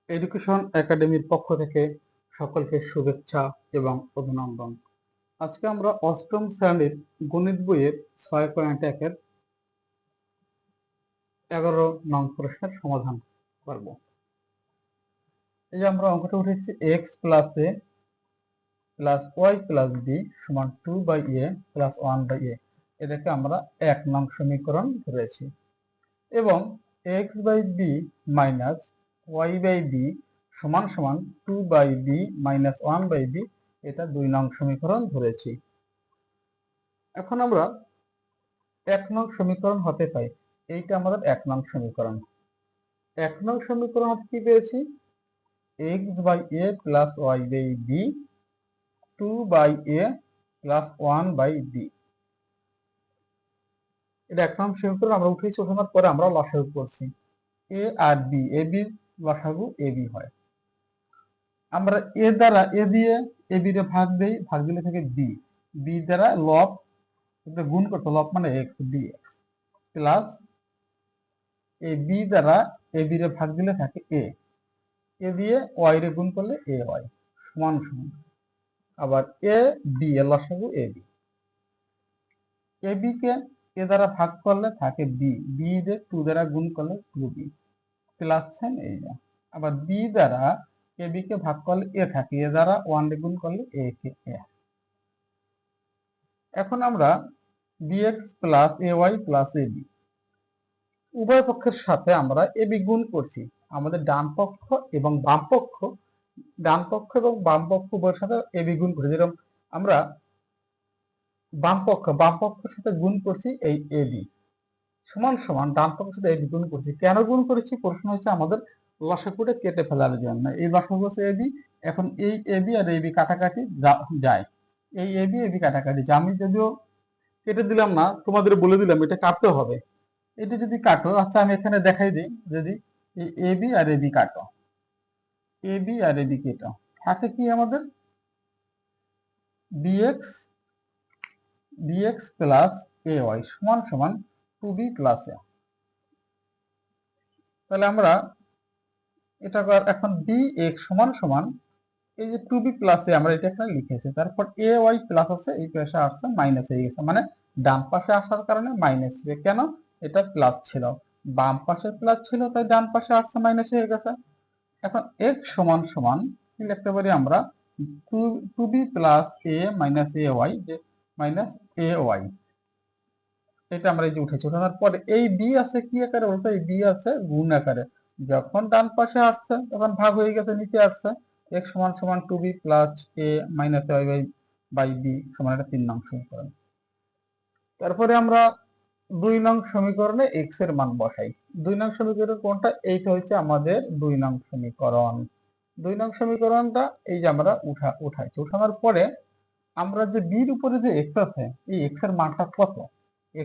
Education একাডেমির পক্ষ থেকে সকলকে শুভেচ্ছা এবং অভিনন্দন। আজকে আমরা অষ্টম শ্রেণীর গণিত বইয়ের 6.1-এর 11 নং প্রশ্নের সমাধান করব। এই যে আমরা অঙ্কটা উঠেছি x plus a plus y plus b সমান 2/a প্লাস 1/a, এটাকে আমরা 1 নং সমীকরণ ধরেছি, এবং x by b minus y by b সমান সমান 2/b মাইনাস 1/b, এটা 2 নং সমীকরণ ধরেছি। এখন আমরা 1 নং সমীকরণ হতে পাই, এইটা আমাদের 1 নং সমীকরণ। 1 নং সমীকরণ কি পেয়েছি? x by a plus y by b 2/a plus 1/b, এটা 1 নং সমীকরণ আমরা উঠেছি। ওঠানোর পরে আমরা লসাগু করছি, a R b, a b লসাগু a b হয়। আমরা a দ্বারা a দিয়ে a b রে ভাগ দেই, ভাগ দিলে থাকে b, b দ্বারা লব গুণ করতে, লব মানে x, dx plus a b দ্বারা a b রে ভাগ দিলে থাকে a, a দিয়ে y রে গুণ করলে ay সমান সমান আবার a b এর লসাগু a b, a b K a দ্বারা ভাগ করলে থাকে b, b রে 2 দ্বারা গুণ করলে 2b প্লাস সাইন এই যা, আবার b দ্বারা a b কে ভাগ করলে a থাকে, a দ্বারা 1 রে গুণ করলে a কে a। এখন আমরা bx plus ay plus ab উভয় পক্ষের সাথে আমরা ab গুণ করছি। আমাদের ডান পক্ষ এবং বাম পক্ষ উভয়ের সাথে ab গুণ করছি। যেরকম আমরা বাম পক্ষের সাথে গুণ করছি এই ab সমান সমান ডান পক্ষের সাথে ab গুণ করছি। কেন গুণ করেছি? প্রশ্ন হচ্ছে আমাদের লসাগুটা কেটে ফেলার জন্য। এই লসাগু হচ্ছে ab, এখন এই ab আর ab কাটাকাটি যায়, এই ab কাটাকাটি যায়। আমি যদিও কেটে দিলাম না, তোমাদের বলে দিলাম এটা কাটতে হবে। এটা যদি কাটো, আচ্ছা আমি এখানে দেখাই দিই, যদি এই ab আর ab কাটো, ab আর ab কেটো, থাকে কি আমাদের bx প্লাস ay সমান সমান 2b প্লাস a। তাহলে আমরা এটা এখন bx সমান সমান এই যে 2b প্লাস a আমরা এটা এখানে লিখেছি, তারপর ay প্লাস আছে, এই পাশে আসছে মাইনাস হয়ে গেছে, মানে ডান পাশে আসার কারণে মাইনাস হয়ে, কেন এটা প্লাস ছিল, বাম পাশে প্লাস ছিল তাই ডান পাশে আসছে মাইনাস হয়ে গেছে। এখন x সমান সমান কি লিখতে পারি আমরা, 2b plus a minus ay, যে মাইনাস ay, এটা আমরা এই যে উঠেছি। ওঠানোর পরে এই b আছে কি আকারে বলতো, এই b আছে গুণ আকারে, যখন ডান পাশে আসছে তখন ভাগ হয়ে গেছে, নিচে আসছে x সমান সমান 2b plus a minus ay by b সমান, এটা 3 নং সমীকরণ। তারপরে আমরা 2 নং সমীকরণে x এর মান বসাই। 2 নং সমীকরণ কোনটা? এইটা হচ্ছে আমাদের 2 নং সমীকরণ। 2 নং সমীকরণটা এই যে আমরা উঠাইছি। উঠানোর পরে আমরা যে b এর উপরে যে x আছে, এই x এর মানটা কত?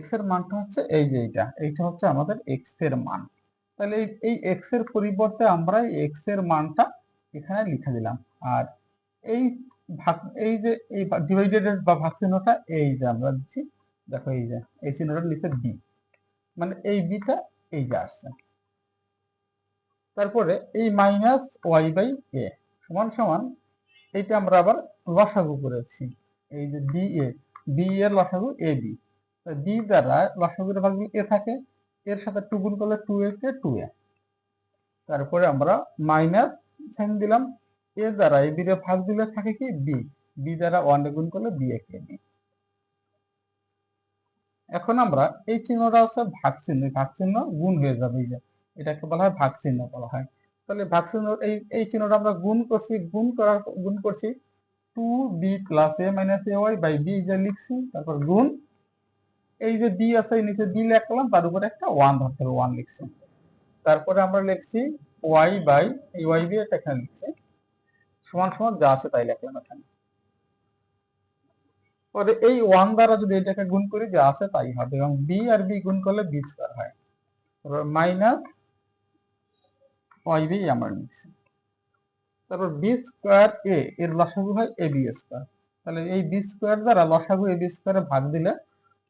x এর মানটা হচ্ছে এই যে এইটা হচ্ছে আমাদের x এর মান। তাহলে এই x এর পরিবর্তে আমরা x এর মানটা এখানে লিখে দিলাম, আর এই ভাগ, এই যে এই ডিভাইডেড বা ভাগ চিহ্নটা এই যে আমরা দিচ্ছি, দেখো এই যে এই চিহ্নটা লিখে b, মানে এই বিটা এই যে আসছে। তারপরে এই মাইনাস y বাই a সমান সমান, এইটা আমরা আবার লসাগু করেছি, এই যে b এর লসাগু ab, b দ্বারা লসাগুর ভাগ a থাকে, এর সাথে 2 গুণ করলে 2a কে 2a, তারপরে আমরা মাইনাস সাইন দিলাম, a দ্বারা ab এর ভাগ দিলে থাকে কি b দ্বারা 1 গুণ করলে b a কে b। এখন আমরা এই চিহ্নটা হচ্ছে ভাগ চিহ্ন, ভাগ চিহ্ন গুণ হয়ে যাবে, এই যে এটাকে বলা হয় ভাগ চিহ্ন বলা হয়। তাহলে ভাগ চিহ্ন এই চিহ্নটা আমরা গুণ করছি 2b plus a minus ay by b, যা লিখছি, তারপর গুণ এই যে b আছে নিচে b লিখলাম, তার উপরে একটা 1 ধরতে হবে, 1 লিখছি, তারপরে আমরা লিখছি y বাই এই y b এটা এখানে লিখছি সমান সমান যা আছে তাই লিখলাম এখানে। পরে এই 1 দ্বারা যদি এটাকে গুণ করি, যা আছে তাই হবে, এবং b আর b গুণ করলে b স্কয়ার হয়, তারপর মাইনাস y b আমরা লিখছি, তারপর b স্কয়ার a এর লসাগু হয় ab স্কয়ার। তাহলে এই b স্কয়ার দ্বারা লসাগু ab স্কয়ারে ভাগ দিলে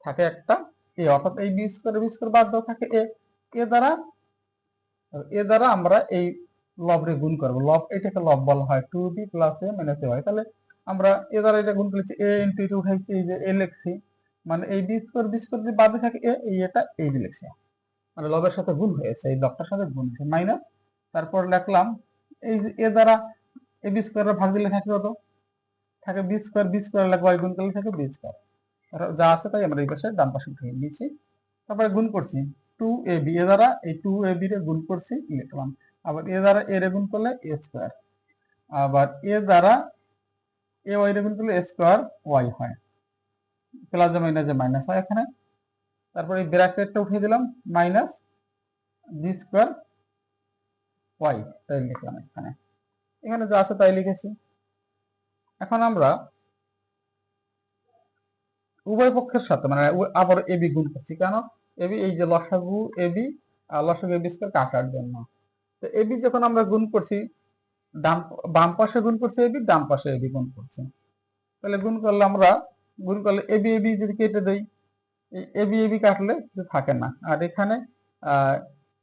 থাকে একটা a, অর্থাৎ এই b স্কয়ার বাদ দাও থাকে a দ্বারা আমরা এই লব রে গুণ করবো, লব এটাকে লব বলা হয়, টু বি প্লাস এ মাইনাস এ হয়। তাহলে আমরা এ দ্বারা এটা গুণ করেছি, এ ইন্টু এটা উঠাইছি, এই যে এ লিখছি, মানে এই বি স্কোয়ার যদি বাদে থাকে এ, এই এটা এই বি লিখছি, মানে লবের সাথে গুণ হয়েছে, এই লবটার সাথে গুণ হয়েছে মাইনাস, তারপর লিখলাম এই যে এ দ্বারা এ বি স্কোয়ার ভাগ দিলে থাকে কত, থাকে বি স্কোয়ার লাগবে, ওয়াই গুণ করলে থাকে বি স্কোয়ার, যা আছে তাই আমরা এই পাশে ডান পাশে উঠিয়ে নিয়েছি। তারপরে গুণ করছি টু এ বি, এ দ্বারা এই টু এ বি রে গুণ করছি, লিখলাম। আবার এ দ্বারা এ রে গুণ করলে এ স্কোয়ার, আবার এ দ্বারা এ ওয়াই রে গুণ করলে এ স্কোয়ার ওয়াই হয়, প্লাস মাইনাসে মাইনাস হয় এখানে। তারপরে এই ব্র্যাকেটটা উঠিয়ে দিলাম, মাইনাস বি স্কোয়ার ওয়াই, তাই লিখলাম এখানে, এখানে যা আছে তাই লিখেছি। এখন আমরা উভয় পক্ষের সাথে মানে আবার এবি গুণ করছি, কেন এবি এই যে লসাগু এবি আর লসাগু এবি স্কয়ার কাটার জন্য। তো এবি যখন আমরা গুণ করছি, বাম পাশে গুণ করছি এবি, ডান পাশে এবি গুণ করছি, তাহলে গুণ করলে এবি এবি যদি কেটে দেই, এই এবি এবি কাটলে কিছু থাকে না, আর এখানে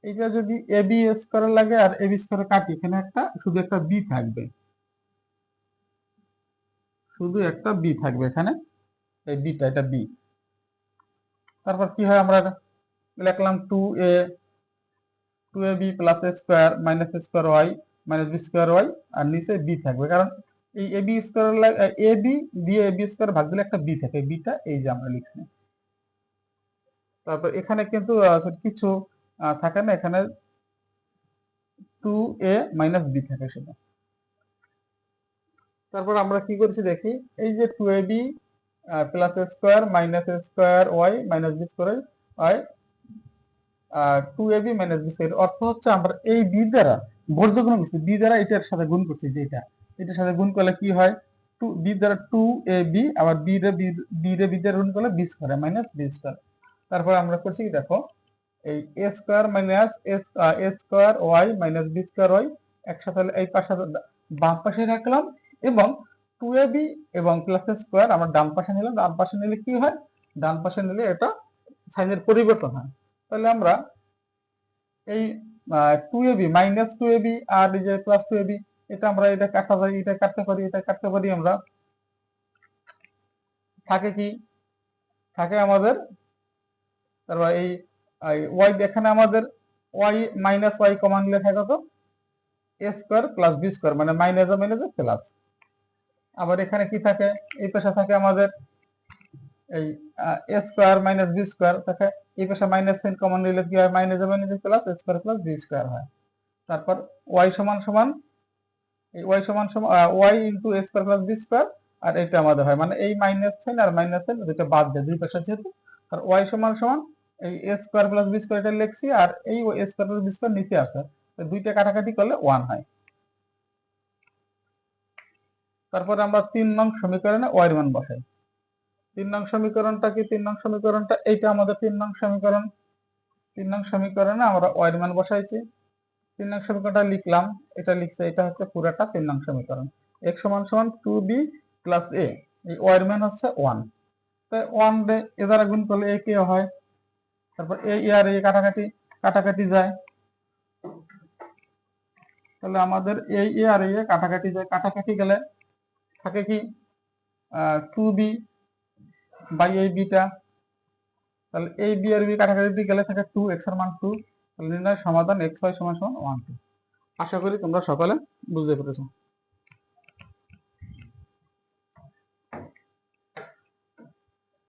এটা যদি এবি স্কয়ার লাগে আর এবি স্কয়ার কাটি, এখানে শুধু একটা বি থাকবে, শুধু একটা বি থাকবে এখানে, এই বিটা, এটা বি। তারপর কি হয়, আমরা লিখলাম two a b plus a square minus a square y minus b square y, আর নিচে বি থাকবে, কারণ এই a b square a b দিয়ে এ বি স্কোয়ার ভাগ দিলে একটা বি থাকে, বিটা এই যে আমরা লিখছি। তারপর এখানে কিন্তু কিছু থাকে না, এখানে টু এ মাইনাস বি থাকে শুধু। তারপর আমরা কি করছি দেখি, এই যে two a b plus a square minus a square y minus b square y, two a b minus b square, অর্থ হচ্ছে আমরা এই বি দ্বারা বর্গগুণ করছি, বি দ্বারা এটার সাথে গুণ করছি, যে এটার সাথে গুণ করলে কি হয়, টু বি দ্বারা টু এ বি, আবার বি রে বি দ্বারা গুণ করলে b square minus b square. তারপর আমরা করছি কি দেখো, এই a square minus a square y minus b square y একসাথে এই পাশে বাম পাশে রাখলাম, এবং টু এ বি এবং প্লাস স্কোয়ার আমরা ডান পাশে নিলাম, ডান পাশে নিলে কি হয়, ডান পাশে নিলে এটা সাইনের পরিবর্তন হয়। তাহলে আমরা এই two a b minus two a B আর এই যে প্লাস টু এ বি, এটা আমরা এটা কাটা যায়, এটা কাটতে পারি, এটা কাটতে পারি আমরা, থাকে কি, থাকে আমাদের, তারপর এই ওয়াই, এখানে আমাদের ওয়াই মাইনাস ওয়াই কমন নিলে থাকে কত, এ স্কোয়ার প্লাস বি স্কোয়ার, মানে মাইনাস মাইনাস প্লাস। আবার এখানে কি থাকে, এই পেশা থাকে আমাদের এই a square minus b square থাকে, এই পেশা মাইনাস সাইন কমন নিলে কি হয়, minus minus plus a square plus B square হয়। তারপর ওয়াই সমান সমান এই ওয়াই সমান সমান ওয়াই ইন্টু এ স্কোয়ার প্লাস বি স্কোয়ার, আর এটা আমাদের হয়, মানে এই মাইনাস সাইন আর মাইনাস সাইন দুটো বাদ দেয় দুই পাশে যেহেতু, আর ওয়াই সমান সমান এই a square plus B square এটা লিখছি, আর এই a square plus B square নিচে আসে, দুইটা কাটাকাটি করলে 1 হয়। তারপরে আমরা 3 নং সমীকরণে ওয়াই এর মান বসাই। 3 নং সমীকরণটা কি, 3 নং সমীকরণটা এইটা আমাদের 3 নং সমীকরণ। 3 নং সমীকরণে আমরা ওয়াই এর মান বসাইছি, 3 নং সমীকরণটা লিখলাম, এটা লিখছে, এটা হচ্ছে পুরাটা 3 নং সমীকরণ। x সমান সমান 2b প্লাস a, এই y এর মান হচ্ছে 1, তাই 1 রে এ দ্বারা গুণ করলে a কে হয়, তারপর a আর a কাটাকাটি কাটাকাটি যায়, তাহলে আমাদের a আর a কাটাকাটি যায়, কাটাকাটি গেলে থাকে কি 2b বাই এই বিটা, তাহলে এই b আর b কাটাকাটি গেলে থাকে 2x এর মান 2, তাহলে নির্ণয় সমাধান xy সমান সমান 1 2। আশা করি তোমরা সকলে বুঝতে পেরেছো।